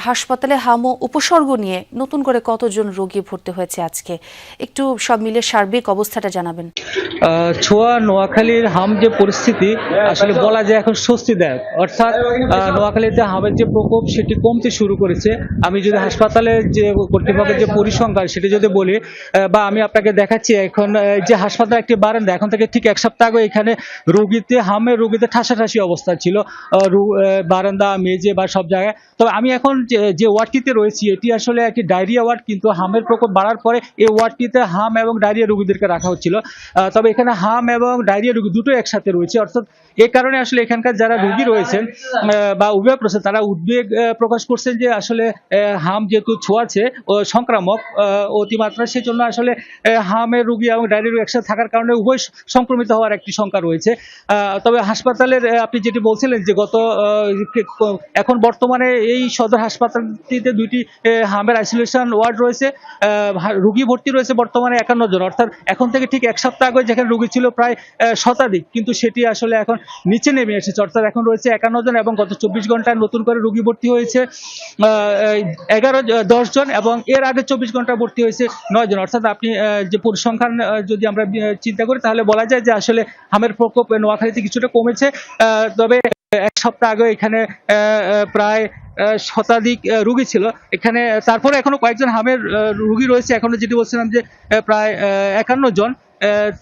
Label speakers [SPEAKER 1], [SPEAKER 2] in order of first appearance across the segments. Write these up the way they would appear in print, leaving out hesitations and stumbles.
[SPEAKER 1] হাসপাতালে হাম ও উপসর্গ নিয়ে নতুন করে কতজন রোগী ভর্তি হয়েছে আজকে, একটু সব মিলে সার্বিক অবস্থাটা জানাবেন।
[SPEAKER 2] ছোয়া নোয়াখালীর হাম যে পরিস্থিতি আসলে বলা যায় এখন স্বস্তিদায়ক, অর্থাৎ নোয়াখালীতে হামের যে প্রকোপ সেটি কমতে শুরু করেছে। আমি যদি হাসপাতালের যে কর্তৃপক্ষের যে পরিসংখ্যান সেটি যদি বলি, বা আমি আপনাকে দেখাচ্ছি এখন যে হাসপাতাল একটি বারান্দা, এখন থেকে ঠিক এক সপ্তাহ আগে এখানে হামের রোগীতে ঠাসাঠাসি অবস্থা ছিল, বারান্দা মেঝে বা সব জায়গায়। তবে আমি এখন যে ওয়ার্ডটিতে রয়েছি এটি আসলে একটি ডায়রিয়া ওয়ার্ড, কিন্তু হামের প্রকোপ বাড়ার পরে এই ওয়ার্ডটিতে হাম এবং ডায়রিয়া রোগীদেরকে রাখা হচ্ছিল। তবে এখানে হাম এবং ডায়রিয়া রোগী দুটো একসাথে রয়েছে, অর্থাৎ এই কারণে আসলে এখানকার যারা রোগী রয়েছেন বা অভিভাবক রয়েছেন তারা উদ্বেগ প্রকাশ করছেন যে আসলে হাম যেহেতু ছোঁয়াছে ও সংক্রামক অতিমাত্রা, সেজন্য আসলে হামের রোগী এবং ডায়রিয়া রোগী একসাথে থাকার কারণে উভয় সংক্রমিত হওয়ার একটি শঙ্কা রয়েছে। তবে হাসপাতালের আপনি যেটি বলছিলেন যে এখন বর্তমানে এই সদর হাসপাতালটিতে দুইটি হামের আইসোলেশন ওয়ার্ড রয়েছে, রোগী ভর্তি রয়েছে বর্তমানে 51 জন, অর্থাৎ এখন থেকে ঠিক এক সপ্তাহ আগে যেখানে রোগী ছিল প্রায় শতাধিক, কিন্তু সেটি আসলে এখন নিচে নেমে এসেছে, অর্থাৎ এখন রয়েছে 51 জন এবং গত 24 ঘন্টায় নতুন করে রোগী ভর্তি হয়েছে 10 জন এবং এর আগে 24 ঘন্টা ভর্তি হয়েছে 9 জন, অর্থাৎ আপনি যে পরিসংখ্যান যদি আমরা চিন্তা করি তাহলে বলা যায় যে আসলে হামের প্রকোপ নোয়াখালীতে কিছুটা কমেছে। তবে এক সপ্তাহ আগে এখানে প্রায় শতাধিক রোগী ছিল এখানে, তারপরে এখনো কয়েকজন হামের রোগী রয়েছে, এখনো যেটি বলছিলাম যে প্রায় 51 জন।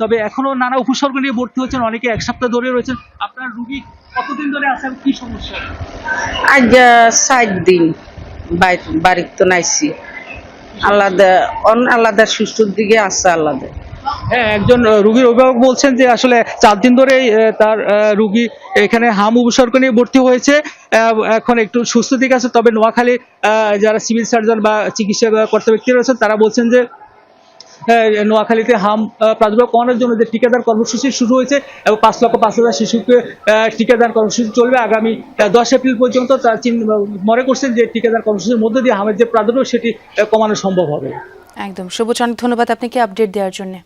[SPEAKER 2] তবে এখনো নানা উপসর্গ নিয়ে ভর্তি হচ্ছেন, অনেকে এক সপ্তাহ ধরে রয়েছেন। আপনার রোগী কতদিন ধরে আছেন, কি সমস্যা?
[SPEAKER 3] আজ 7 দিন বাড়ির তো নাইছি, আলাদা সুস্থর দিকে আছে আলাদা।
[SPEAKER 2] হ্যাঁ, একজন রোগীর অভিভাবক বলছেন যে আসলে 4 দিন ধরেই তার রোগী এখানে হাম উপসর্গ নিয়ে ভর্তি হয়েছে, এখন একটু সুস্থ দিক আছে। তবে নোয়াখালী যারা সিভিল সার্জন বা চিকিৎসা কর্তা ব্যক্তি রয়েছেন তারা বলছেন যে নোয়াখালীতে হাম প্রাদুর্ভাব কমানোর জন্য যে টিকাদান কর্মসূচি শুরু হয়েছে এবং 5,05,000 শিশুকে টিকাদান কর্মসূচি চলবে আগামী 10 এপ্রিল পর্যন্ত। তারা মনে করছেন যে টিকাদান কর্মসূচির মধ্যে দিয়ে হামের যে প্রাদুর্ভাব সেটি কমানো সম্ভব হবে।
[SPEAKER 1] একদম। শুভচন্দ্র, ধন্যবাদ আপনাকে আপডেট দেওয়ার জন্য।